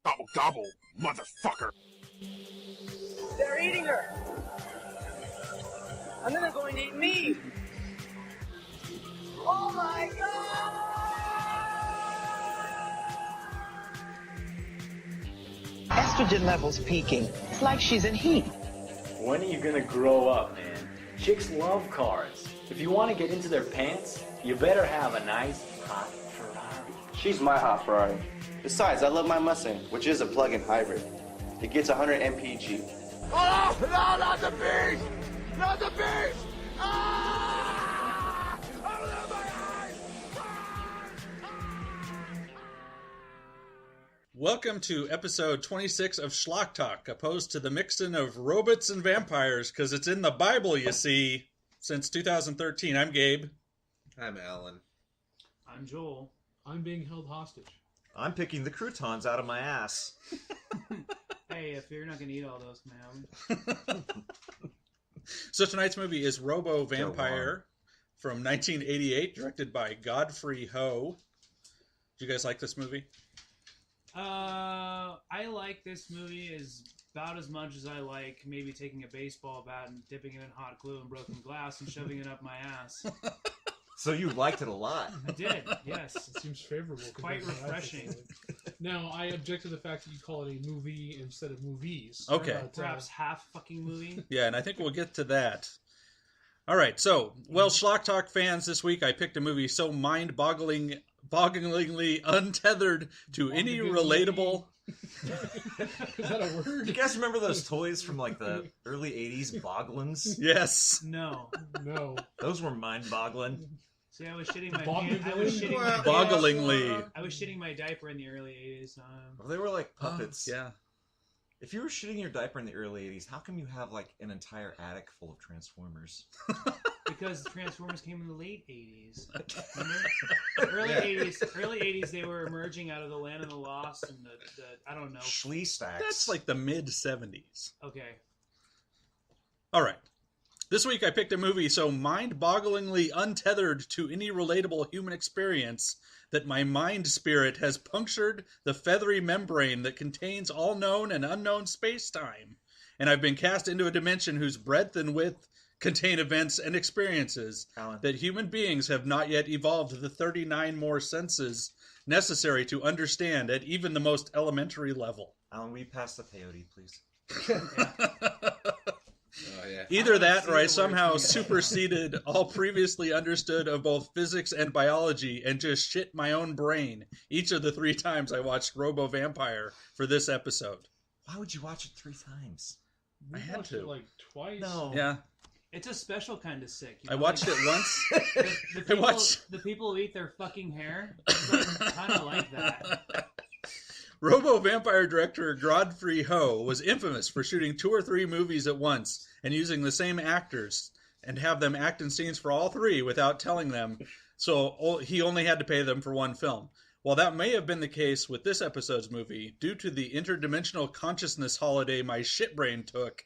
Gobble, gobble, motherfucker. They're eating her. And then they're going to eat me. Oh my God! Estrogen levels peaking. It's like she's in heat. When are you gonna grow up, man? Chicks love cars. If you want to get into their pants, you better have a nice, hot Ferrari. She's my hot Ferrari. Besides, I love my Mustang, which is a plug-in hybrid. It gets 100 mpg. Oh, no, not the beast! Not the beast! Ah! Open up my eyes! Welcome to episode 26 of Schlock Talk, opposed to the mixing of robots and vampires, because it's in the Bible, you see, since 2013. I'm Gabe. I'm Alan. I'm Joel. I'm being held hostage. I'm picking the croutons out of my ass. Hey, if you're not going to eat all those, ma'am. So tonight's movie is Robo Vampire from 1988, directed by Godfrey Ho. Did you guys like this movie? I like this movie about as much as I like maybe taking a baseball bat and dipping it in hot glue and broken glass and shoving it up my ass. So you liked it a lot. I did, yes. It seems favorable. Quite refreshing. Now, I object to the fact that you call it a movie instead of movies. Okay. Perhaps half fucking movie. Yeah, and I think we'll get to that. All right, so, well, Schlock Talk fans, this week I picked a movie so mind-bogglingly untethered to any relatable... Is that a word? You guys remember those toys from like the early 80s, Boglins? Yes. No. No. Those were mind-boggling. See, I was shitting my pants. I was shitting my Bogglingly. I was shitting my diaper in the early 80s. They were like puppets. Yeah. If you were shitting your diaper in the early 80s, how come you have like an entire attic full of Transformers? Because the Transformers came in the late 80s. Early 80s, they were emerging out of the land of the lost and the I don't know. Schlee stacks. That's like the mid-70s. Okay. All right. This week I picked a movie so mind-bogglingly untethered to any relatable human experience that my mind spirit has punctured the feathery membrane that contains all known and unknown space-time, and I've been cast into a dimension whose breadth and width contain events and experiences Alan. that human beings have not yet evolved the 39 more senses necessary to understand at even the most elementary level. Alan, will you pass the peyote, please? Oh, yeah. Either that or I somehow superseded all previously understood of both physics and biology and just shit my own brain each of the 3 times I watched Robo Vampire for this episode. Why would you watch it 3 times? We I had watched to. it like twice. No. Yeah, It's a special kind of sick. You I know, watched like, it once. The people who eat their fucking hair, kind of like that. Robo Vampire director Godfrey Ho was infamous for shooting 2 or 3 movies at once and using the same actors and have them act in scenes for all 3 without telling them, so he only had to pay them for 1 film. While that may have been the case with this episode's movie, due to the interdimensional consciousness holiday my shit brain took,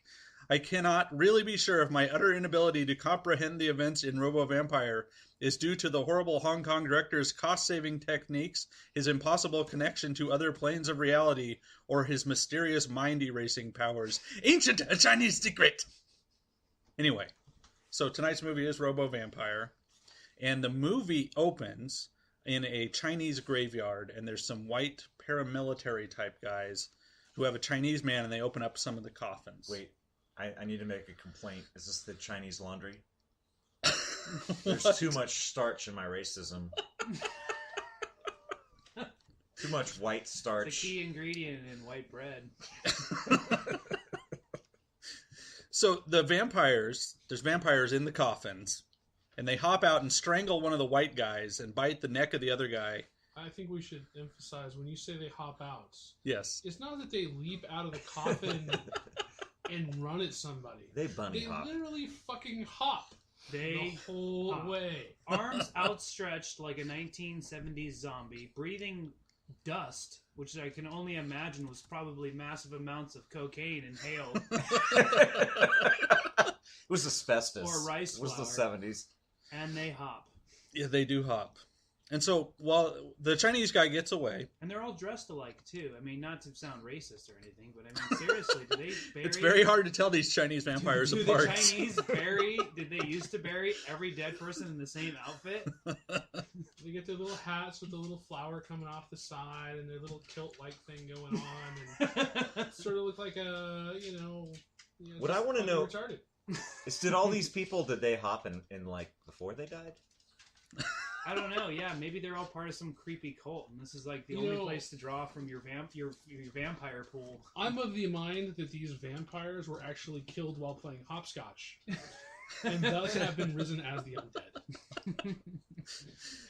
I cannot really be sure if my utter inability to comprehend the events in Robo Vampire is due to the horrible Hong Kong director's cost-saving techniques, his impossible connection to other planes of reality, or his mysterious mind-erasing powers. Ancient Chinese secret! Anyway, so tonight's movie is Robo Vampire, and the movie opens in a Chinese graveyard, and there's some white paramilitary type guys who have a Chinese man, and they open up some of the coffins. Wait, I need to make a complaint. Is this the Chinese laundry? There's too much starch in my racism. Too much white starch. It's a key ingredient in white bread. So there's vampires in the coffins, and they hop out and strangle one of the white guys and bite the neck of the other guy. I think we should emphasize when you say they hop out. Yes. It's not that they leap out of the coffin and run at somebody. They bunny hop. They literally fucking hop. The whole way. Arms outstretched like a 1970s zombie, breathing dust, which I can only imagine was probably massive amounts of cocaine inhaled. It was asbestos. Or rice It was flour. the 70s. And they hop. Yeah, they do hop. And so while the Chinese guy gets away, And they're all dressed alike too. I mean, not to sound racist or anything, but I mean, seriously, do they bury? it's very hard to tell these Chinese vampires do apart. the Chinese bury? Did they used to bury every dead person in the same outfit? They get their little hats with the little flower coming off the side and their little kilt-like thing going on, and sort of look like a, What just I want to fucking know retarded. is, did all these people, did they hop in like before they died? I don't know. Yeah, maybe they're all part of some creepy cult, and this is like the You only know- place to draw from your vampire pool. I'm of the mind that these vampires were actually killed while playing hopscotch, and thus have been risen as the undead.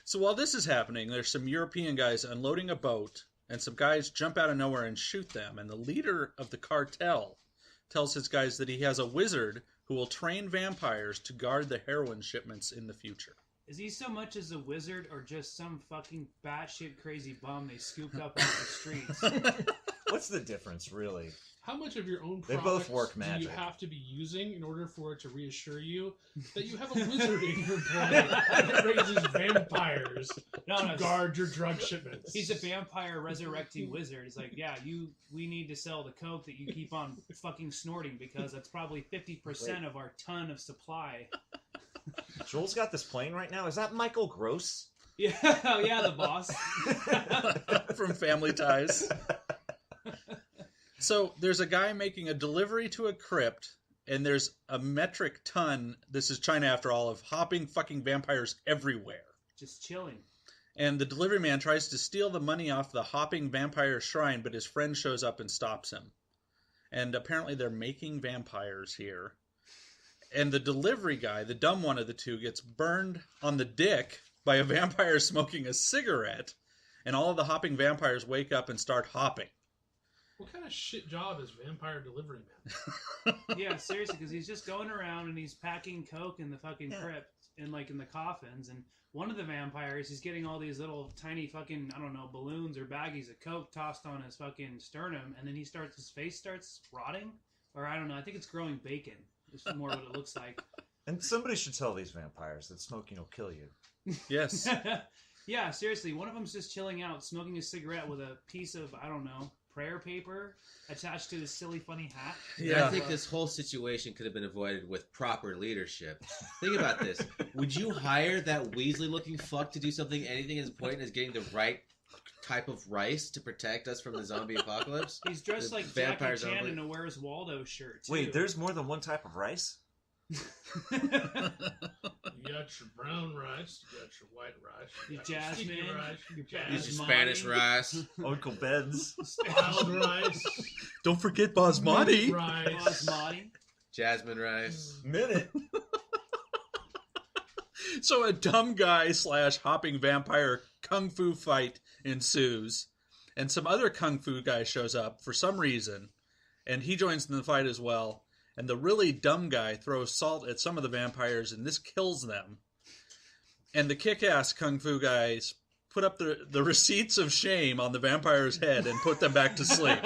So while this is happening, there's some European guys unloading a boat, and some guys jump out of nowhere and shoot them. And the leader of the cartel tells his guys that he has a wizard who will train vampires to guard the heroin shipments in the future. Is he so much as a wizard or just some fucking batshit crazy bum they scooped up off the streets? What's the difference, really? How much of your own They products both work do magic. you have to be using in order for it to reassure you that you have a wizard in your blood that raises vampires to guard your drug shipments? He's a vampire resurrecting wizard. He's like, yeah, we need to sell the coke that you keep on fucking snorting because that's probably 50% of our ton of supply. Joel's got this plane right now. Is that Michael Gross? Yeah, yeah, the boss. From Family Ties. So there's a guy making a delivery to a crypt, and there's a metric ton, this is China after all, of hopping fucking vampires everywhere. Just chilling. And the delivery man tries to steal the money off the hopping vampire shrine, but his friend shows up and stops him. And apparently they're making vampires here. And the delivery guy, the dumb one of the two, gets burned on the dick by a vampire smoking a cigarette. And all of the hopping vampires wake up and start hopping. What kind of shit job is vampire delivery man? Yeah, seriously, because he's just going around and he's packing coke in the fucking crypt and like in the coffins. And one of the vampires, he's getting all these little tiny fucking, I don't know, balloons or baggies of coke tossed on his fucking sternum. And then his face starts rotting. Or I don't know, I think it's growing bacon. It's more what it looks like. And somebody should tell these vampires that smoking will kill you. Yes. Yeah, seriously, one of them's just chilling out, smoking a cigarette with a piece of, I don't know, prayer paper attached to his silly funny hat. Yeah. I think this whole situation could have been avoided with proper leadership. Think about this. Would you hire that Weasley-looking fuck to do anything as important as getting the right type of rice to protect us from the zombie apocalypse? He's dressed like Jackie Chan in a Where's Waldo shirt, too. Wait, there's more than one type of rice? You got your brown rice, you got your white rice, you got your sticky jasmine, rice, your Use jasmine, your Spanish rice. Uncle Ben's. wild rice, Don't forget basmati. mint rice. Basmati. Jasmine rice. Minute. So a dumb guy / hopping vampire kung fu fight ensues, and some other kung fu guy shows up for some reason, and he joins in the fight as well. And the really dumb guy throws salt at some of the vampires, and this kills them. And the kick-ass kung fu guys put up the receipts of shame on the vampire's head and put them back to sleep.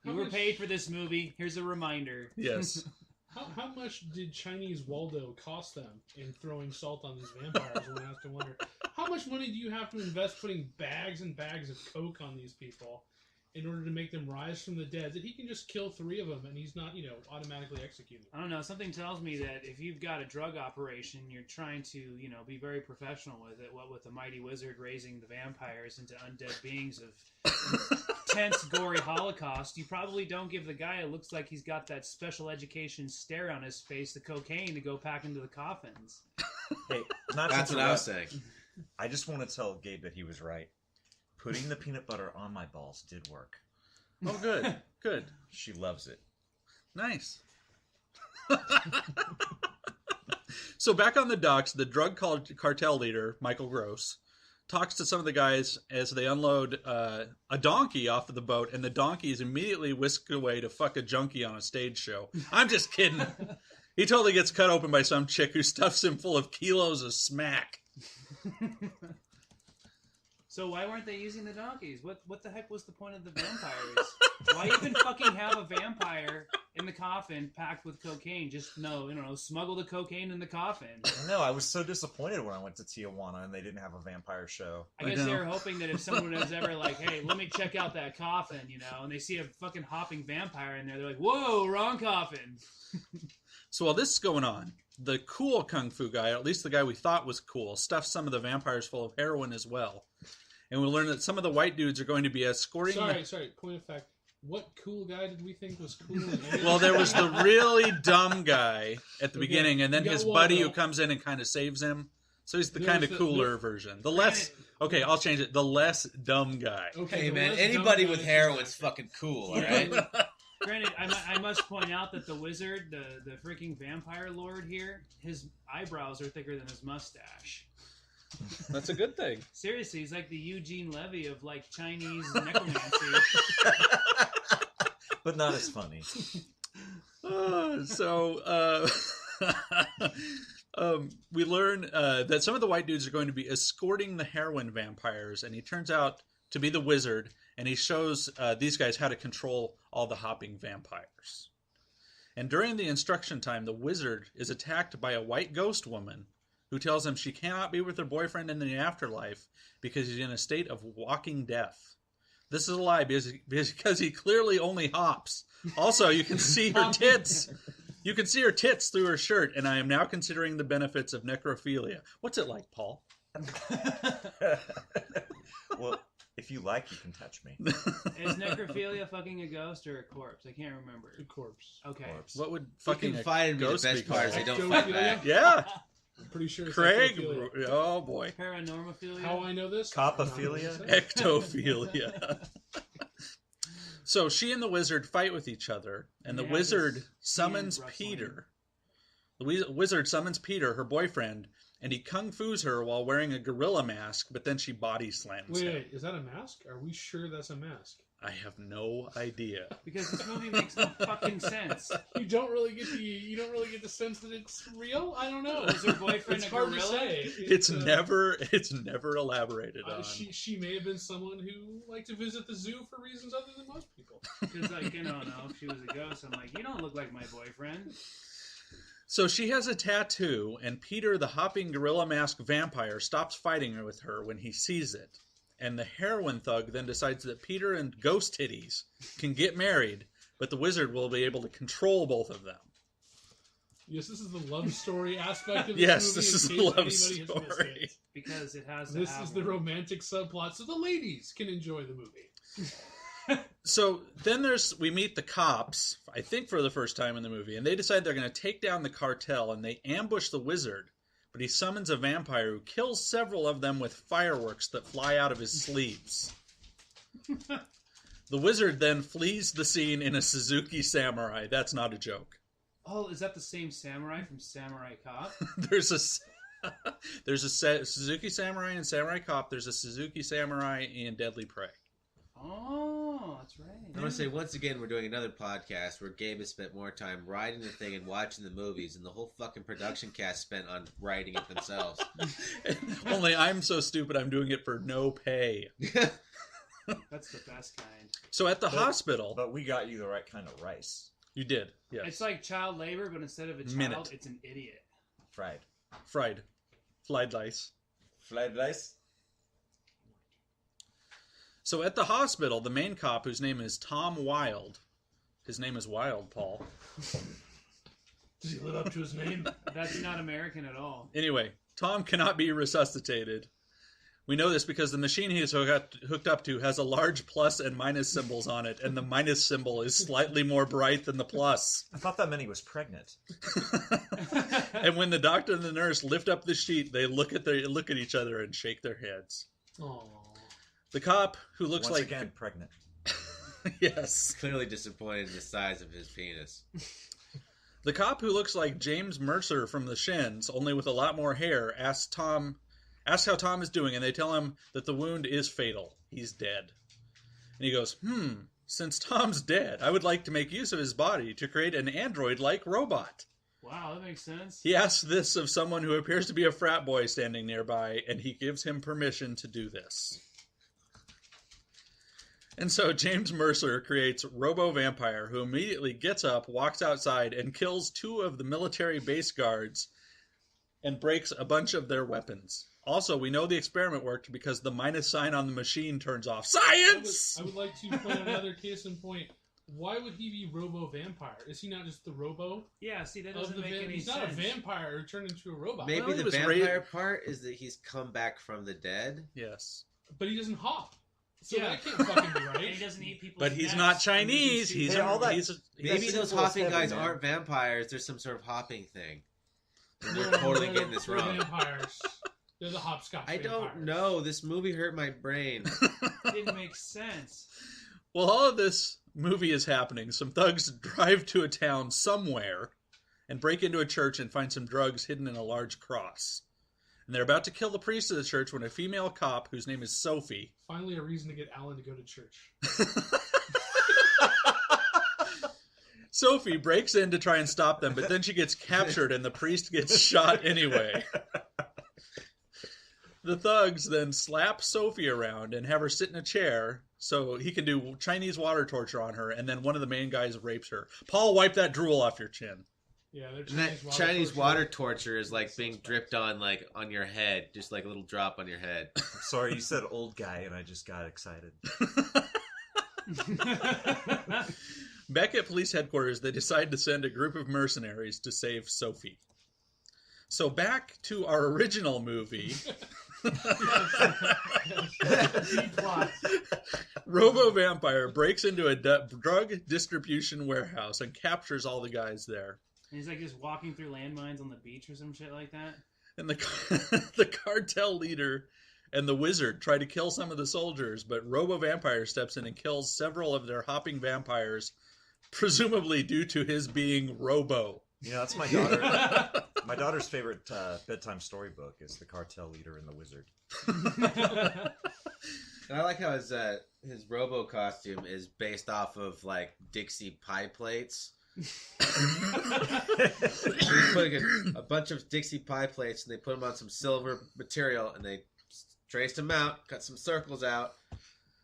You were paid for this movie. Here's a reminder. Yes. How much did Chinese Waldo cost them in throwing salt on these vampires? One has to wonder. How much money do you have to invest putting bags and bags of coke on these people in order to make them rise from the dead, that he can just kill 3 of them and he's not, automatically executed? I don't know. Something tells me that if you've got a drug operation, you're trying to, be very professional with it. What with the mighty wizard raising the vampires into undead beings of intense, gory holocaust, you probably don't give the guy who looks like he's got that special education stare on his face the cocaine to go pack into the coffins. Hey, not That's to what I was interrupt. saying. I just want to tell Gabe that he was right. Putting the peanut butter on my balls did work. Oh, good. Good. She loves it. Nice. So back on the docks, the drug cartel leader, Michael Gross, talks to some of the guys as they unload a donkey off of the boat, and the donkey is immediately whisked away to fuck a junkie on a stage show. I'm just kidding. He totally gets cut open by some chick who stuffs him full of kilos of smack. So why weren't they using the donkeys? What the heck was the point of the vampires? Why even fucking have a vampire in the coffin packed with cocaine? Just smuggle the cocaine in the coffin. I know. I was so disappointed when I went to Tijuana and they didn't have a vampire show. I guess they were hoping that if someone was ever like, hey, let me check out that coffin, and they see a fucking hopping vampire in there, they're like, whoa, wrong coffin. So while this is going on, the cool kung fu guy, or at least the guy we thought was cool, stuffs some of the vampires full of heroin as well. And we learn that some of the white dudes are going to be escorting... Sorry, point of fact. What cool guy did we think was cool? Well, there was the really dumb guy at the beginning, and then his buddy who comes in and kind of saves him. So he's the kind of cooler version. The less... Okay, I'll change it. The less dumb guy. Okay, hey, man, anybody with heroin's fucking cool, all right? Granted, I must point out that the wizard, the freaking vampire lord here, his eyebrows are thicker than his mustache. That's a good thing. Seriously, he's like the Eugene Levy of like Chinese necromancy. But not as funny. We learn that some of the white dudes are going to be escorting the heroin vampires, and he turns out to be the wizard, and he shows these guys how to control all the hopping vampires. And during the instruction time, the wizard is attacked by a white ghost woman who tells him she cannot be with her boyfriend in the afterlife because he's in a state of walking death. This is a lie because he clearly only hops. Also, you can see her tits. You can see her tits through her shirt, and I am now considering the benefits of necrophilia. What's it like, Paul? Well, if you like, you can touch me. Is necrophilia fucking a ghost or a corpse? I can't remember. A corpse. Okay. Corpse. What would fucking You can fight him, ghost the best be part is they called? don't fight back. Yeah. I'm pretty sure it's Craig. ectophilia. Oh, boy. Paranormophilia? How I know this? Copophilia? Ectophilia. So she and the wizard fight with each other, and the wizard summons Peter. The wizard summons Peter, her boyfriend, and he kung fu's her while wearing a gorilla mask, but then she body slams him. Wait, is that a mask? Are we sure that's a mask? I have no idea. Because this movie makes no fucking sense. You don't really get the sense that it's real. I don't know. Is her boyfriend It's a hard to gorilla? say. It's never elaborated on. She may have been someone who liked to visit the zoo for reasons other than most people. Because if she was a ghost, I'm like, you don't look like my boyfriend. So she has a tattoo, and Peter, the hopping gorilla mask vampire, stops fighting with her when he sees it. And the heroin thug then decides that Peter and Ghost Titties can get married, but the wizard will be able to control both of them. Yes, this is the love story aspect of this movie. Yes, this is in the case love anybody has missed story. it. Because it has to This have is the one. romantic subplot, so the ladies can enjoy the movie. So then we meet the cops, I think for the first time in the movie, and they decide they're going to take down the cartel, and they ambush the wizard, but he summons a vampire who kills several of them with fireworks that fly out of his sleeves. The wizard then flees the scene in a Suzuki Samurai. That's not a joke. Oh, is that the same samurai from Samurai Cop? There's a Suzuki Samurai in Samurai Cop. There's a Suzuki Samurai in Deadly Prey. Oh, that's right. I want to say, once again, we're doing another podcast where Gabe has spent more time writing the thing and watching the movies, and the whole fucking production cast spent on writing it themselves. Only I'm so stupid I'm doing it for no pay. That's the best kind. So at the hospital... But we got you the right kind of rice. You did, yes. It's like child labor, but instead of a child, Minute. it's an idiot. Fried. Fried dice. Fried rice? So at the hospital, the main cop, whose name is Tom Wilde, his name is Wild, Paul. Does he live up to his name? That's not American at all. Anyway, Tom cannot be resuscitated. We know this because the machine he is hooked up to has a large plus and minus symbols on it, and the minus symbol is slightly more bright than the plus. I thought that meant he was pregnant. And when the doctor and the nurse lift up the sheet, they look at each other and shake their heads. Aww. The cop, who looks Once like... again, pregnant. Yes. Clearly disappointed in the size of his penis. The cop, who looks like James Mercer from The Shins, only with a lot more hair, asks how Tom is doing, and they tell him that the wound is fatal. He's dead. And he goes, since Tom's dead, I would like to make use of his body to create an android-like robot. Wow, that makes sense. He asks this of someone who appears to be a frat boy standing nearby, and he gives him permission to do this. And so James Mercer creates Robo Vampire, who immediately gets up, walks outside, and kills 2 of the military base guards and breaks a bunch of their weapons. Also, we know the experiment worked because the minus sign on the machine turns off. Science! I would like to point another case in point. Why would he be Robo Vampire? Is he not just the Robo? Yeah, see, that doesn't make any sense. He's not a vampire who turned into a robot. Maybe the vampire part is that he's come back from the dead. Yes. But he doesn't hop. So Yeah. that can't fucking be right. And he doesn't eat people's But he's necks. not Chinese. He He's doesn't all that- Maybe those simple as hopping heaven, guys man. aren't vampires. There's some sort of hopping thing. And No, we're totally they're- getting this they're wrong. Vampires. They're the hopscotch I don't vampires. know. This movie hurt my brain. Didn't make sense. While all of this movie is happening, some thugs drive to a town somewhere and break into a church and find some drugs hidden in a large cross. And they're about to kill the priest of the church when a female cop, whose name is Sophie... Finally a reason to get Alan to go to church. Sophie breaks in to try and stop them, but then she gets captured and the priest gets shot anyway. The thugs then slap Sophie around and have her sit in a chair so he can do Chinese water torture on her, and then one of the main guys rapes her. Paul, wipe that drool off your chin. Yeah, they're And that Chinese water torture is like being dripped on, like, on your head. Just like a little drop on your head. Sorry, you said old guy, and I just got excited. Back at police headquarters, they decide to send a group of mercenaries to save Sophie. So back to our original movie. Robo Vampire breaks into a drug distribution warehouse and captures all the guys there. And he's like just walking through landmines on the beach or some shit like that. And the cartel leader and the wizard try to kill some of the soldiers, but Robo Vampire steps in and kills several of their hopping vampires, presumably due to his being Robo. You know, that's my daughter. My daughter's favorite bedtime storybook is The Cartel Leader and the Wizard. And I like how his Robo costume is based off of, like, Dixie pie plates. He's putting a bunch of Dixie pie plates, and they put them on some silver material, and they traced them out, cut some circles out.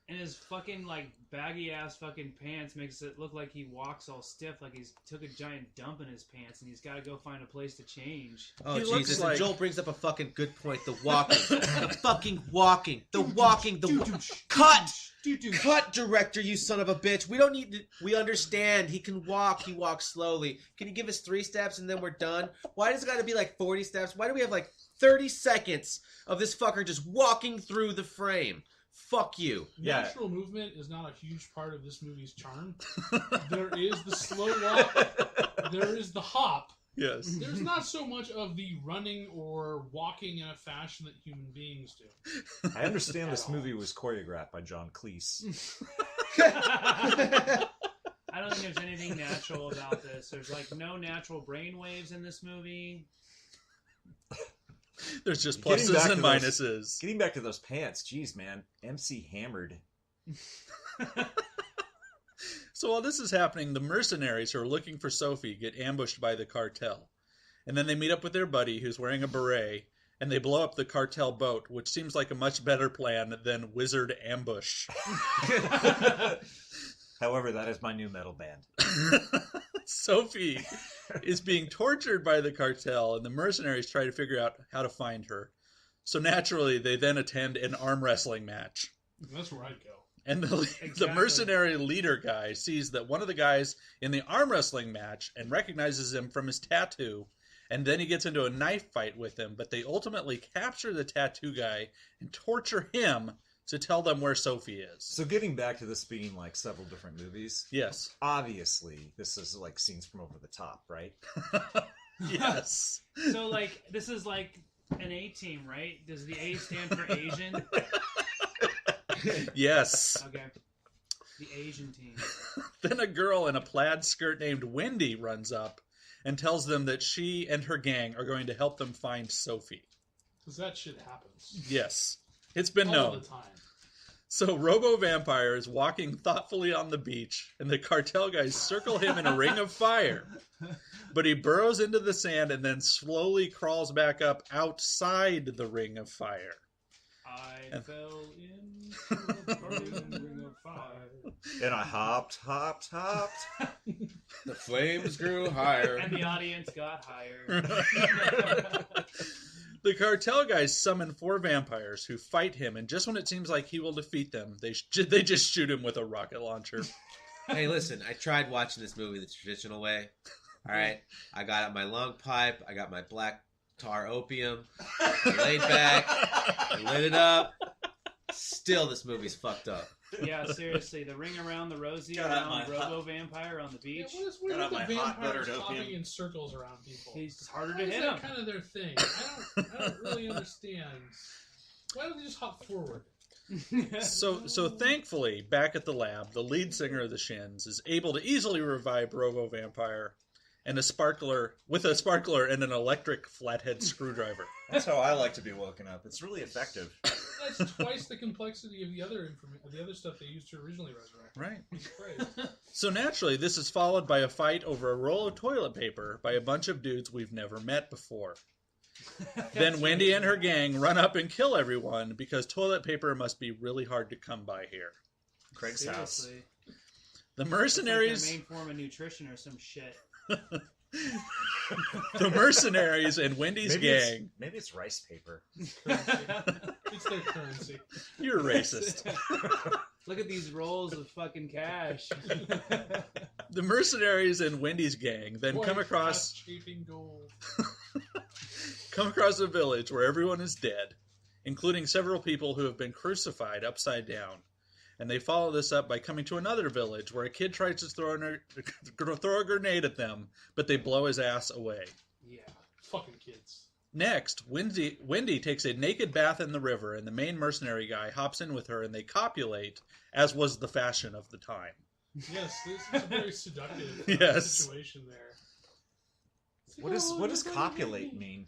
And his fucking, like, baggy ass fucking pants makes it look like he walks all stiff, like he's took a giant dump in his pants and he's got to go find a place to change. Oh, He looks Jesus. like- And Joel brings up a fucking good point. The walking. The fucking walking. The walking. Cut! Cut, director, you son of a bitch. We don't need to... We understand. He can walk. He walks slowly. Can you give us 3 steps and then we're done? Why does it got to be like 40 steps? Why do we have like 30 seconds of this fucker just walking through the frame? Fuck you. Natural movement is not a huge part of this movie's charm. There is the slow walk. There is the hop. Yes. There's not so much of the running or walking in a fashion that human beings do. I understand this movie was choreographed by John Cleese. I don't think there's anything natural about this. There's like no natural brain waves in this movie. There's just Getting pluses back and to those- minuses. Getting back to those pants, geez, man. MC hammered. So while this is happening, the mercenaries who are looking for Sophie get ambushed by the cartel. And then they meet up with their buddy who's wearing a beret, and they blow up the cartel boat, which seems like a much better plan than Wizard Ambush. However, that is my new metal band. Sophie is being tortured by the cartel, and the mercenaries try to figure out how to find her. So naturally, they then attend an arm wrestling match. That's where I'd go. And the mercenary leader guy sees that one of the guys in the arm wrestling match and recognizes him from his tattoo, and then he gets into a knife fight with him, but they ultimately capture the tattoo guy and torture him to tell them where Sophie is. So getting back to this being like several different movies. Yes. Obviously, this is like scenes from over the top, right? Yes. So like this is like an A team, right? Does the A stand for Asian? Yes. Okay. The Asian team. Then a girl in a plaid skirt named Wendy runs up and tells them that she and her gang are going to help them find Sophie. Because that shit happens. Yes. It's been All known. the time. So Robo Vampire is walking thoughtfully on the beach, and the cartel guys circle him in a ring of fire. But he burrows into the sand and then slowly crawls back up outside the ring of fire. I fell into a burning ring of fire. And I hopped. The flames grew higher. And the audience got higher. The cartel guys summon 4 vampires who fight him, and just when it seems like he will defeat them, they just shoot him with a rocket launcher. Hey, listen, I tried watching this movie the traditional way. All right, I got out my lung pipe, I got my black tar opium, I laid back, I lit it up. Still, this movie's fucked up. Yeah, seriously, the ring around the rosy Got out around my Robo vampire on the beach. Yeah, what is weird Got with out the my hot vampires buttered hopping opium. in circles around people? He's harder Why to is hit that him. kind of their thing? I don't really understand. Why don't they just hop forward? So thankfully, back at the lab, the lead singer of the Shins is able to easily revive Robo Vampire and a sparkler and an electric flathead screwdriver. That's how I like to be woken up. It's really effective. That's twice the complexity of the other stuff they used to originally resurrect. Right. Jesus Christ. So naturally, this is followed by a fight over a roll of toilet paper by a bunch of dudes we've never met before. Then Wendy and her gang run up and kill everyone because toilet paper must be really hard to come by here. Craig's house. Seriously. The mercenaries... It's like their main form of nutrition or some shit. The mercenaries and Wendy's gang... Maybe it's rice paper. It's their currency. You're racist. Look at these rolls of fucking cash. The mercenaries and Wendy's gang then come across gold. a village where everyone is dead, including several people who have been crucified upside down. And they follow this up by coming to another village where a kid tries to throw a grenade at them, but they blow his ass away. Yeah, fucking kids. Next, Wendy takes a naked bath in the river, and the main mercenary guy hops in with her, and they copulate, as was the fashion of the time. Yes, this is a very seductive Yes. situation there. What does copulate mean?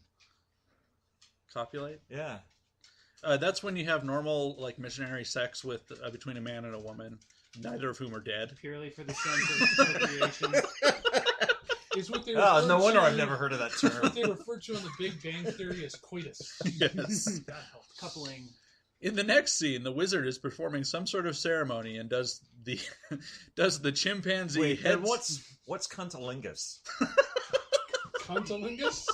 Copulate? Yeah. That's when you have normal, like, missionary sex with between a man and a woman, neither of whom are dead. Purely for the sense of procreation. Is what they Oh, no refer wonder to- I've never heard of that term. What they refer to on the Big Bang Theory as coitus. Yes. That helps. Coupling. In the next scene, the wizard is performing some sort of ceremony and does the chimpanzee Wait, head... and what's cuntilingus? Contolingus?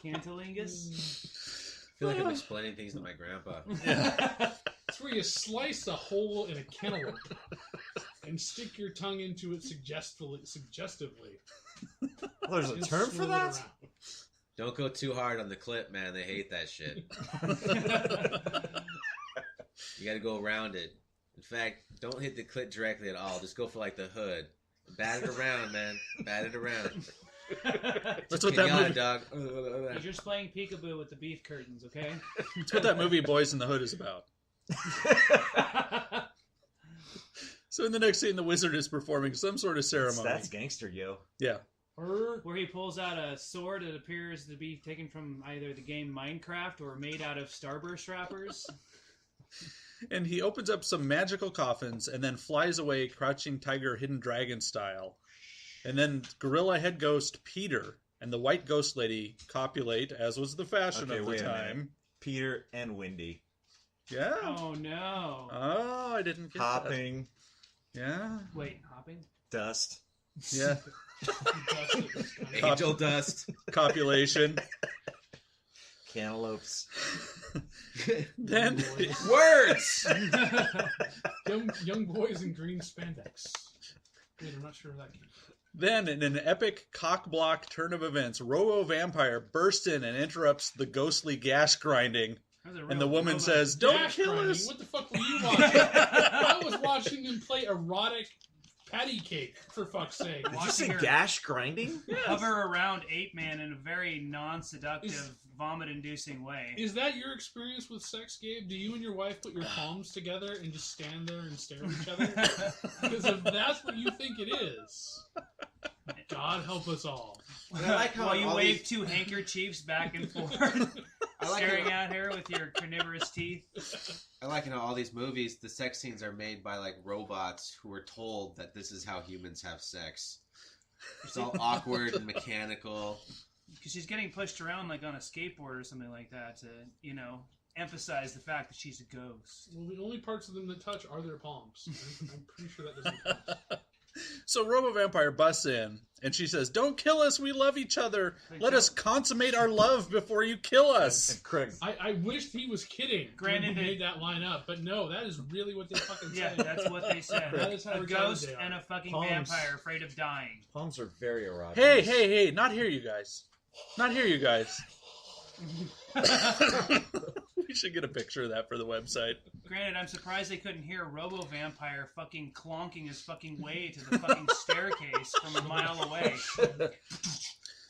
Cantilingus? I feel like I'm explaining things to my grandpa. It's where you slice a hole in a cantaloupe and stick your tongue into it suggestively. There's a and term for swirl it that? around. Don't go too hard on the clip, man. They hate that shit. You gotta go around it. In fact, don't hit the clip directly at all. Just go for like the hood. Bat it around, man. Bat it around. That's what that movie... dog. You're just playing peekaboo with the beef curtains, okay? That's what that movie Boys in the Hood is about. So in the next scene, the wizard is performing some sort of ceremony. That's gangster, yo. Yeah. Where he pulls out a sword that appears to be taken from either the game Minecraft or made out of Starburst wrappers. And he opens up some magical coffins and then flies away crouching tiger hidden dragon style. And then gorilla head ghost Peter and the white ghost lady copulate, as was the fashion of the wait a minute. time. Peter and Wendy. Yeah. Oh no. Oh, I didn't get Hopping. that. Yeah. Wait, hopping? Dust. Yeah. Angel dust. Copulation. Cantaloupes. Then Words! young boys in green spandex. Wait, I'm not sure where that came from. Then, in an epic cock-block turn of events, Robo Vampire bursts in and interrupts the ghostly gash grinding. And the woman says, "Don't Gash kill grinding? us!" What the fuck were you watching? I was watching them play erotic patty cake, for fuck's sake. Did you say gash grinding? Hover around Ape Man in a very non-seductive, vomit-inducing way. Is that your experience with sex, Gabe? Do you and your wife put your palms together and just stand there and stare at each other? Because if that's what you think it is, God help us all. I like how While you all wave these- two handkerchiefs back and forth, I like staring how- at her with your carnivorous teeth. I like how all these movies, the sex scenes are made by like robots who are told that this is how humans have sex. It's all awkward and mechanical. Because she's getting pushed around like on a skateboard or something like that to, emphasize the fact that she's a ghost. Well, the only parts of them that touch are their palms. I'm pretty sure that doesn't count. So Robo Vampire busts in, and she says, "Don't kill us. We love each other. Let us consummate our love before you kill us." And Craig, I wished he was kidding. Granted, when he made that line up, but no, that is really what they fucking Yeah, said. that's what they said. That is how A retarded ghost they are. and a fucking Palms. vampire afraid of dying. palms are very erotic. Hey, not here, you guys. Not here, you guys. We should get a picture of that for the website. Granted, I'm surprised they couldn't hear Robo Vampire fucking clonking his fucking way to the fucking staircase from a mile away.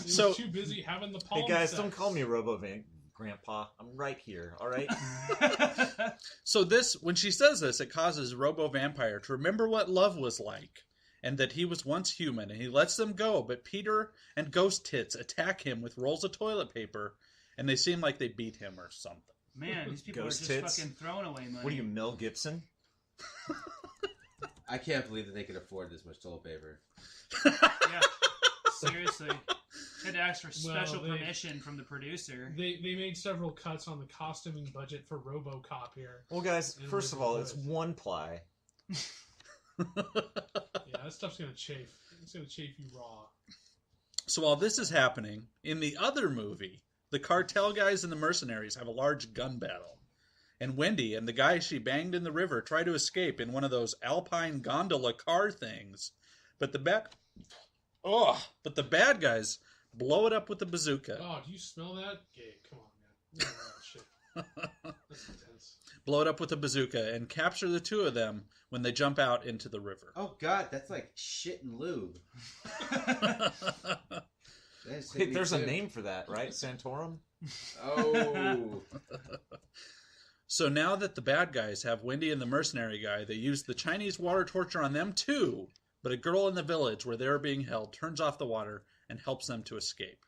He So- was too busy having the palm Hey guys, sex. don't call me Grandpa. I'm right here. All right. So when she says this, it causes Robo Vampire to remember what love was like, and that he was once human, and he lets them go, but Peter and Ghost Tits attack him with rolls of toilet paper, and they seem like they beat him or something. Man, these people Ghost are just tits? fucking throwing away money. What are you, Mel Gibson? I can't believe that they could afford this much toilet paper. Yeah, seriously. Had to ask for special Well, permission from the producer. They made several cuts on the costuming budget for RoboCop here. Well, guys, And first of we're all, good. it's one ply. Yeah, that stuff's gonna chafe. It's gonna chafe you raw. So while this is happening, in the other movie, the cartel guys and the mercenaries have a large gun battle. And Wendy and the guy she banged in the river try to escape in one of those alpine gondola car things. But the bad guys blow it up with the bazooka. Oh, do you smell that? Gabe, come on, man. You don't know that shit. That's intense. Blow it up with a bazooka and capture the two of them when they jump out into the river. Oh God, that's like shit and lube. Hey, there's a name for that, right? Santorum? Oh. So now that the bad guys have Wendy and the mercenary guy, they use the Chinese water torture on them too. But a girl in the village where they're being held turns off the water and helps them to escape.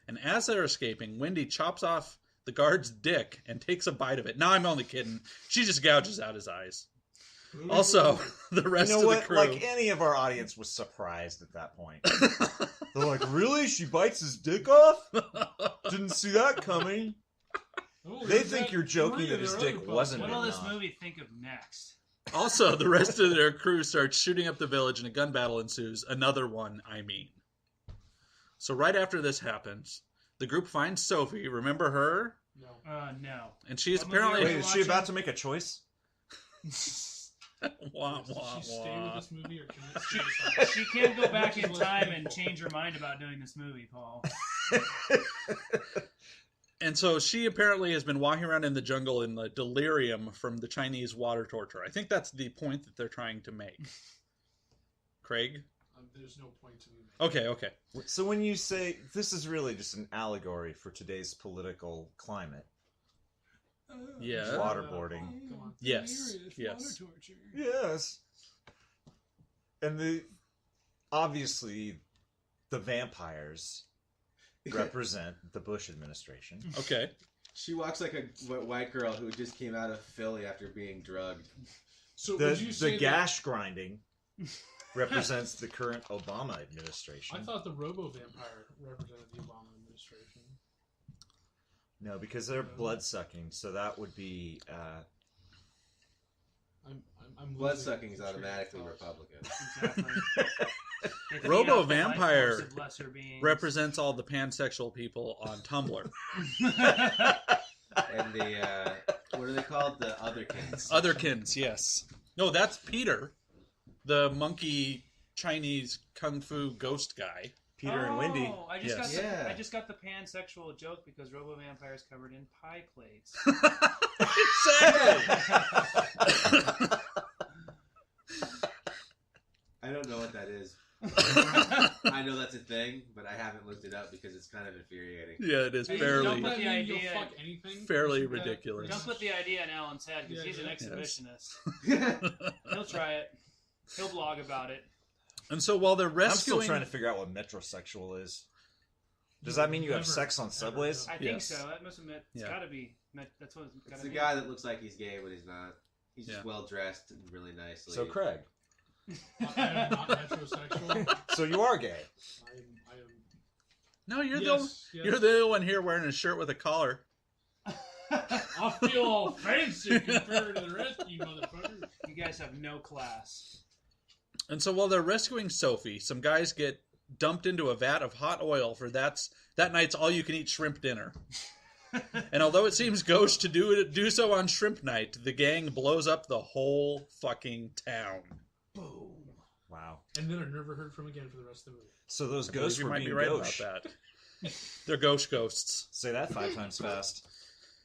And as they're escaping, Wendy chops off the guard's dick and takes a bite of it. No, I'm only kidding. She just gouges out his eyes. Also, the rest You know of what? the crew... Like, any of our audience was surprised at that point. They're like, really? She bites his dick off? Didn't see that coming. Oh, They there's think that you're joking three that of his their dick other wasn't What big will this enough. movie think of next? Also, the rest of their crew starts shooting up the village and a gun battle ensues. Another one, I mean. So right after this happens, the group finds Sophie. Remember her? No. No. And she is What movie are apparently... Wait, is she about to make a choice? wah, Does wah, she stay wah. with this movie or commit suicide? She can't go back in time and change her mind about doing this movie, Paul. And so she apparently has been walking around in the jungle in the delirium from the Chinese water torture. I think that's the point that they're trying to make. Craig? There's no point to me making. Okay. So when you say this is really just an allegory for today's political climate, Yeah. waterboarding. Come on. Yes. Yes. And obviously the vampires represent the Bush administration. Okay. She walks like a white girl who just came out of Philly after being drugged. So would you The say gash grinding represents the current Obama administration. I thought the Robo Vampire represented the Obama administration. No, because they're blood sucking, so that would be I'm Blood losing sucking is the train of automatically thought. Republican. Exactly. They feed Robo off the life Vampire force of lesser beings. represents all the pansexual people on Tumblr. And the, what are they called? The otherkins. Otherkins, yes. No, that's Peter, the monkey Chinese kung fu ghost guy. Peter and Wendy. I just Yes. got I just got the pansexual joke because Robo Vampire is covered in pie plates. I don't know what that is. I know that's a thing, but I haven't looked it up because it's kind of infuriating. Yeah, it is Hey, fairly don't put the you'll idea- fuck anything. fairly Isn't that- ridiculous. Don't put the idea in Alan's head because Yeah, he's an yeah. exhibitionist. He'll try it. He'll blog about it. And so while they're I'm rescuing... still trying to figure out what metrosexual is. Does that mean you have Never, sex on ever subways? know. I think Yes. so. That must have meant it's Yeah. got to be. That's what it's got It's to the be. guy that looks like he's gay, but he's not. He's just Yeah. well dressed and really nicely. So Craig. I am not heterosexual. So you are gay. I am. No, you're Yes, yes. you're the one here wearing a shirt with a collar. I feel all fancy compared to the rest of you motherfuckers. You guys have no class. And so while they're rescuing Sophie, some guys get dumped into a vat of hot oil for that night's all-you-can-eat shrimp dinner. And although it seems gauche to do so on shrimp night, the gang blows up the whole fucking town. Boom. Wow. And then are never heard from again for the rest of the movie. So those ghosts You were might being be right gauche. about that. They're ghosts. Say that 5 times fast.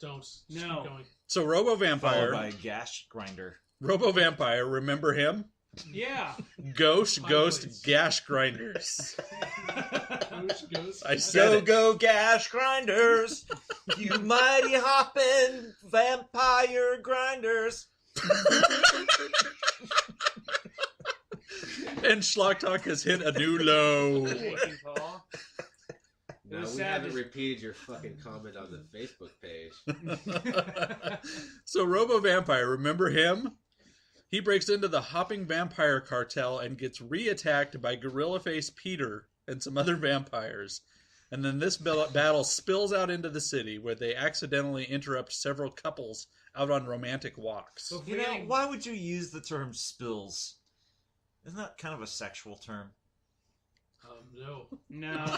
Don't. Just No. Keep going. So Robo Followed Vampire, by Gash Grinder. Robo Vampire, remember him? Yeah. Ghost Highways. Gash Grinders. Ghost. I said it. Go Gash Grinders! You mighty hoppin' vampire grinders! And Schlock Talk has hit a new low. Thank you, Paul. No, was we sad haven't to- repeated your fucking comment on the Facebook page. So Robo Vampire, remember him? He breaks into the hopping vampire cartel and gets re-attacked by Gorilla Face Peter and some other vampires. And then this battle spills out into the city, where they accidentally interrupt several couples out on romantic walks. So You know, why would you use the term spills? Isn't that kind of a sexual term? No. No.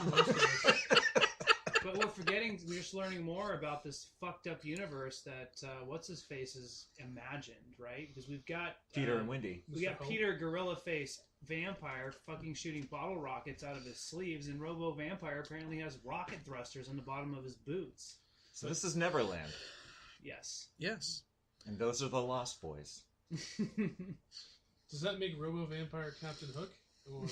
But we're forgetting, we're just learning more about this fucked up universe that, what's-his-face has imagined, right? Because we've got... Peter and Wendy. We got Peter Gorilla Face Vampire fucking shooting bottle rockets out of his sleeves, and Robo Vampire apparently has rocket thrusters on the bottom of his boots. So this is Neverland. Yes. Yes. And those are the Lost Boys. Does that make Robo Vampire Captain Hook? Or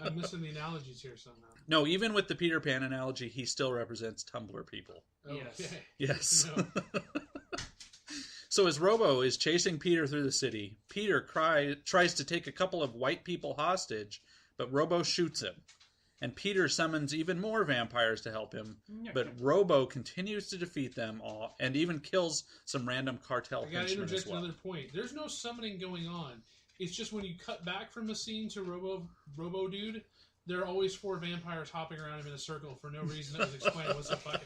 I'm missing the analogies here somehow. No, even with the Peter Pan analogy, he still represents Tumblr people. Okay. Yes. No. So as Robo is chasing Peter through the city, Peter tries to take a couple of white people hostage, but Robo shoots him. And Peter summons even more vampires to help him, but Robo continues to defeat them all and even kills some random cartel I gotta henchmen as interject well. another point. There's no summoning going on. It's just when you cut back from a scene to Robo Dude, there are always 4 vampires hopping around him in a circle for no reason that was explained whatsoever.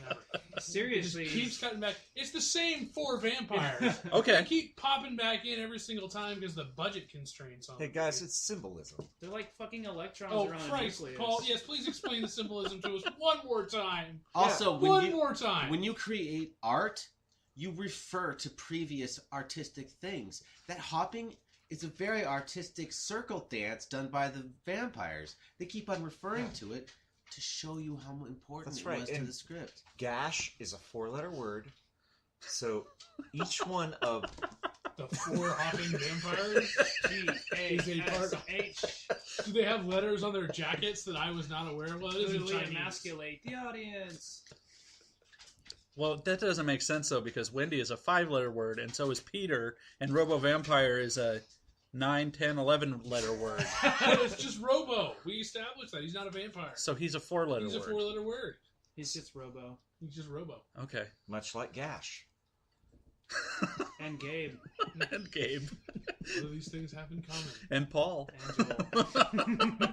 Seriously. It just keeps cutting back. It's the same 4 vampires. Okay. They keep popping back in every single time because the budget constraints on Hey them. guys, it's symbolism. They're like fucking electrons Oh, around a Christ, nucleus. Paul, yes, please explain the symbolism to us one more time. Also, One more time. when you create art, you refer to previous artistic things. That hopping is a very artistic circle dance done by the vampires. They keep on referring to it to show you how important That's it right, was to and- the script. Gash is a 4-letter word. So each one of The 4 hopping vampires. G-A-S-H. Do they have letters on their jackets that I was not aware of? Well, it is in Literally Chinese. emasculate the audience. Well, that doesn't make sense, though, because Wendy is a 5-letter word, and so is Peter, and Robo Vampire is a 9, 10, 11-letter word. But it's just Robo. We established that. He's not a vampire. So he's a 4-letter He's a word. 4-letter word. He's just Robo. He's just Robo. Okay. much like Gash. And Gabe. And Gabe. What do these things have in common? And Paul. And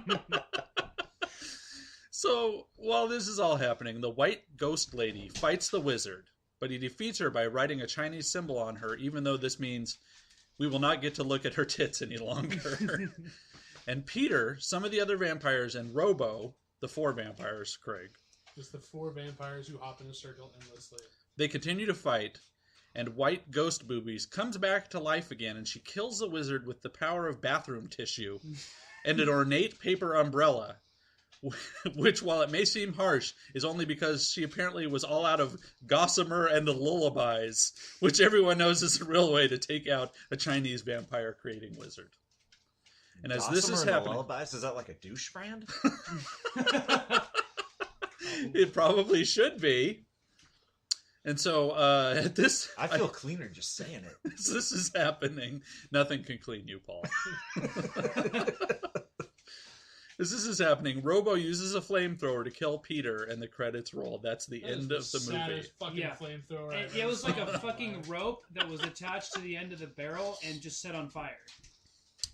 Joel. So, while this is all happening, the white ghost lady fights the wizard, but he defeats her by writing a Chinese symbol on her, even though this means we will not get to look at her tits any longer. And Peter, some of the other vampires, and Robo, the 4 vampires, Craig, Just the 4 vampires who hop in a circle endlessly. they continue to fight, and white ghost boobies comes back to life again, and she kills the wizard with the power of bathroom tissue and an ornate paper umbrella, which, while it may seem harsh, is only because she apparently was all out of gossamer and lullabies, which everyone knows is a real way to take out a Chinese vampire creating wizard. And as this is Gossamer and the happening, Lullabies, is that like a douche brand? it probably should be. And so at this, I feel cleaner just saying it. as this is happening, nothing can clean you, Paul. As this is happening, Robo uses a flamethrower to kill Peter, and the credits roll. That's the That is end of the movie. saddest fucking Yeah. flamethrower. And I've it ever was like saw a in my fucking life. rope that was attached to the end of the barrel and just set on fire.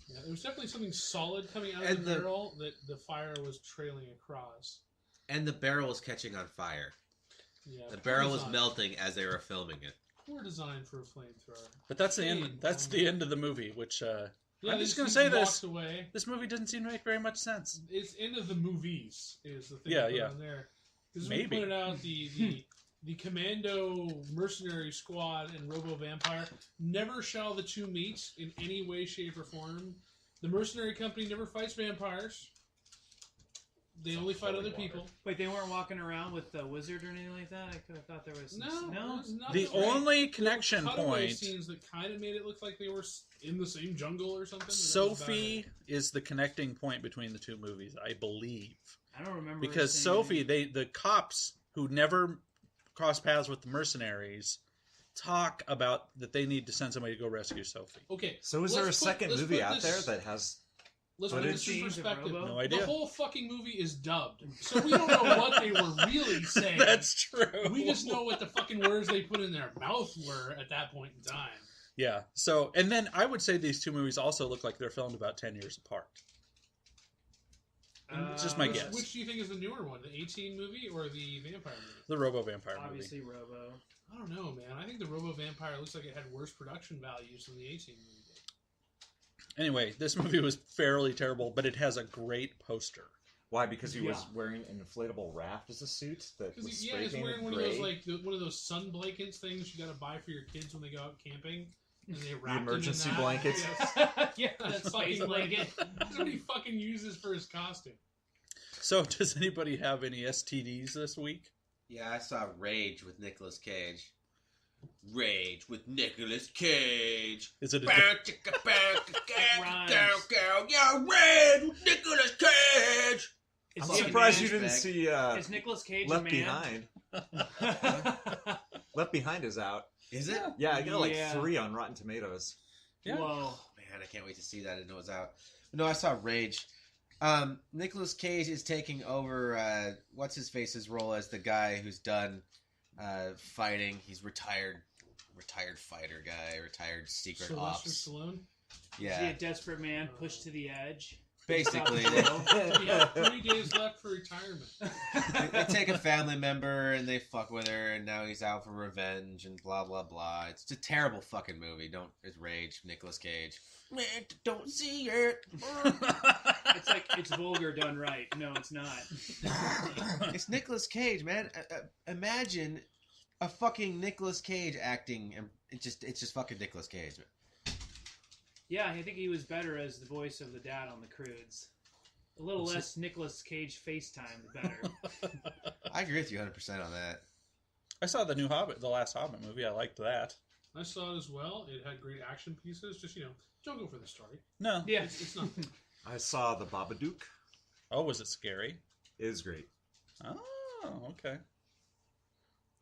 Yeah, there was definitely something solid coming out And of the the- barrel that the fire was trailing across. And the barrel is catching on fire. Yeah, The poor barrel was design. melting as they were filming it. Poor design for a flamethrower. But that's the end. That's the end of the movie. Which Yeah, I'm just he going to say walks this. Away. This movie didn't seem to make very much sense. It's end of the movies is the thing. Yeah, to put yeah. On there. Because we Maybe. pointed out the Commando Mercenary Squad and Robo Vampire never shall the two meet in any way, shape, or form. The Mercenary Company never fights vampires. They only fight other people. Wait, they weren't walking around with the wizard or anything like that? I could have thought there was some... No, there's nothing. The only connection Cutaway point. scenes that kind of made it look like they were in the same jungle or something. but that was about Sophie it. is the connecting point between the two movies, I believe. I don't remember. Because seeing Sophie, the cops who never cross paths with the mercenaries, talk about that they need to send somebody to go rescue Sophie. Okay. So is there a second movie out there that has Let's put this in Scenes of perspective. Robo? No idea. The whole fucking movie is dubbed, so we don't know what they were really saying. That's true. We just know what the fucking words they put in their mouth were at that point in time. Yeah. So, and then I would say these two movies also look like they're filmed about 10 years apart. It's just my which, guess. Which do you think is the newer one, the 18 movie or the Vampire movie? The Robo Vampire movie. Obviously, Robo. I don't know, man. I think the Robo Vampire looks like it had worse production values than the 18 movie did. Anyway, this movie was fairly terrible, but it has a great poster. Why? Because he was Yeah. wearing an inflatable raft as a suit that was Because spray he's painted wearing one gray. of those one of those sun blankets things you got to buy for your kids when they go out camping. And they wrap them in emergency that. blankets. Yes. Yeah, That's that's fucking space blanket. That's what he fucking uses for his costume. So, does anybody have any STDs this week? Yeah, I saw Rage with Nicolas Cage. Rage with Nicolas Cage. Is it a rhymes. Yeah, Rage with Nicolas Cage. Is I'm he- surprised you man. didn't see Is Nicolas Cage Left a man? Behind. Left Behind is out. Is it? Yeah, I got like Yeah. 3 on Rotten Tomatoes. Yeah. Whoa. Man, I can't wait to see that. I didn't know it was out. No, I saw Rage. Nicolas Cage is taking over what's his face's role as the guy who's done fighting. He's retired fighter guy, retired secret Sylvester ops. Stallone. Is he Yeah, a desperate man pushed to the edge? basically. He had 3 days left for retirement. They take a family member and they fuck with her, and now he's out for revenge and blah blah blah. It's a terrible fucking movie. It's Rage, Nicolas Cage. Man, don't see it. It's like, it's vulgar done right. No, it's not. It's Nicolas Cage, man. Imagine a fucking Nicolas Cage acting, and it's just fucking Nicolas Cage. Yeah, I think he was better as the voice of the dad on the Croods. A little less Nicolas Cage FaceTime, the better. I agree with you 100% on that. I saw the new Hobbit, the last Hobbit movie. I liked that. I saw it as well. It had great action pieces. Just, don't go for the story. No. Yeah. It's not. I saw The Babadook. Oh, was it scary? It is great. Oh, okay.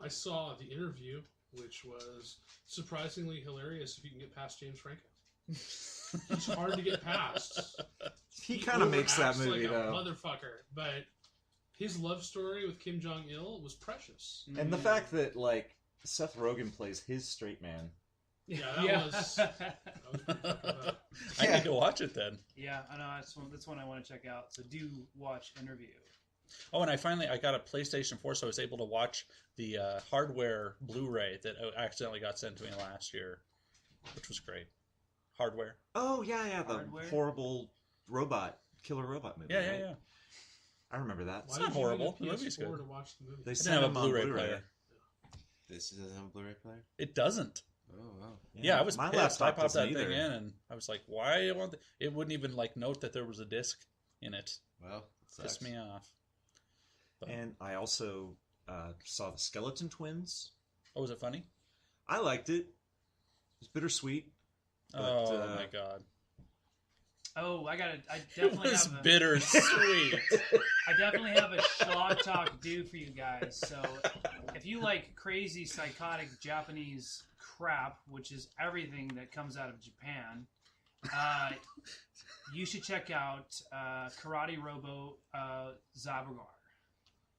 I saw The Interview, which was surprisingly hilarious if you can get past James Franco. It's hard to get past. He kind of makes that overacts movie, like though. a motherfucker, but his love story with Kim Jong-il was precious. And the fact that, like, Seth Rogen plays his straight man. Yeah, that was pretty fucking up. I need to watch it then. Yeah, I know. That's one I want to check out. So do watch Interview. Oh, and I got a PlayStation 4, so I was able to watch the hardware Blu-ray that accidentally got sent to me last year, which was great. Hardware. Oh, yeah, the Hardware? horrible killer robot movie. Yeah, right? yeah. I remember that. Why not did you horrible. need a The movie's PS4 good. to watch the movie? They didn't sent have a him on Blu-ray Blu-ray. player. This doesn't have a Blu-ray player? It doesn't. Oh, wow. Yeah, I was My pissed. I laptop popped doesn't that thing either. in, and I was like, "Why?" It wouldn't even note that there was a disc in it. Well, Pissed me off. But, And I also saw The Skeleton Twins. oh, was it funny? I liked it. It was bittersweet. But, Oh my god, Oh, I it definitely was have a, bittersweet. I definitely have a Schlock talk due for you guys. So if you like crazy, psychotic Japanese crap, which is everything that comes out of Japan, you should check out Karate Robo Zabugar.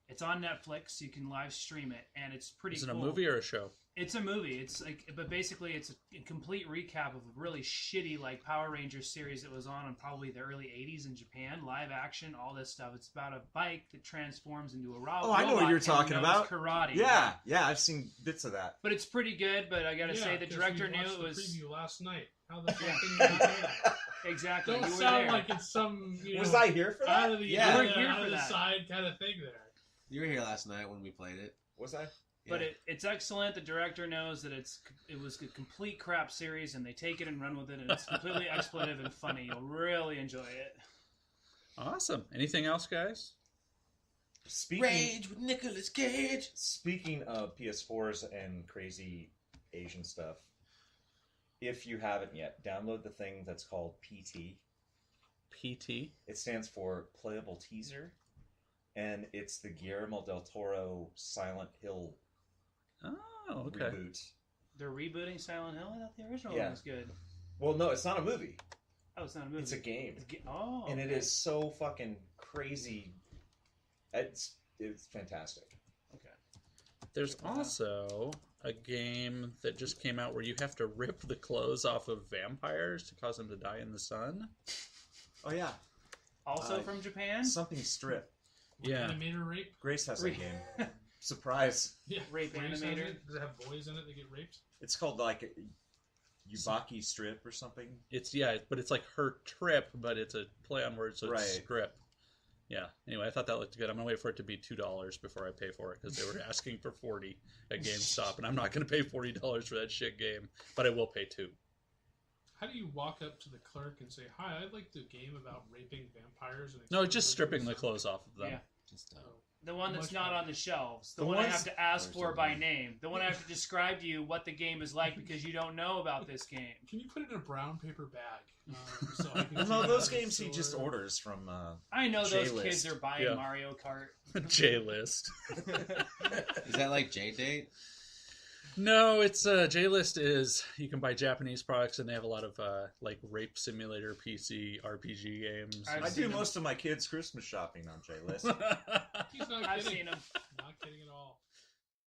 It's on Netflix. You can live stream it, and it's pretty Is it a cool. movie or a show? It's a movie. It's like, but basically, it's a complete recap of a really shitty like Power Rangers series that was on in probably the early '80s in Japan. Live action, all this stuff. It's about a bike that transforms into a robot. Oh, I know what you're talking and about. knows karate. Yeah, I've seen bits of that. But it's pretty good. But I gotta say, the 'cause director we knew watched it was the preview last night. How the fuck can you not know that? exactly. Don't You were sound there. like it's some. Was I here for that? Out of the, Yeah. out You of, were here out for of the that. side kind of thing there. You were here last night when we played it. Was I? But Yeah. it's excellent. The director knows that it was a complete crap series, and they take it and run with it, and it's completely expletive and funny. You'll really enjoy it. Awesome. Anything else, guys? Rage with Nicolas Cage. Speaking of PS4s and crazy Asian stuff, if you haven't yet, download the thing that's called PT. PT? It stands for Playable Teaser, and it's the Guillermo del Toro Silent Hill Oh, okay. reboot. They're rebooting Silent Hill. I thought the original Yeah. one was good. Well, no, it's not a movie. Oh, it's not a movie. It's a game. Oh, And it okay. is so fucking crazy. It's fantastic. Okay. There's also a game that just came out where you have to rip the clothes off of vampires to cause them to die in the sun. Oh yeah, Also from Japan. Something strip. Yeah. Animator rape? Grace has that game. Surprise. Yeah. Rape Grace has animator. it? Does it have boys in it that get raped? It's called like Yubaki Strip or something. But it's like her trip, but it's a play on words, so it's Right. strip. Yeah. Anyway, I thought that looked good. I'm gonna wait for it to be $2 before I pay for it because they were asking for $40 at GameStop, and I'm not gonna pay $40 for that shit game, but I will pay $2. How do you walk up to the clerk and say, "Hi, I'd like the game about raping vampires"? And No, just stripping the clothes off of them. Yeah. Just The one that's Much not better. on the shelves. The The one I ones- have to ask Or for by something. name. The one I have to describe to you what the game is like because you don't know about this game. Can you put it in a brown paper bag? So I can Well, see no, it those out of games he just store? orders from. I know those J-list. kids are buying Yeah. Mario Kart. J-list. Is that like J-Date? No, it's J-list is you can buy Japanese products and they have a lot of like rape simulator PC RPG games. I've I seen do them. most of my kids' Christmas shopping on J-List. He's not I've kidding. seen them. Not kidding at all.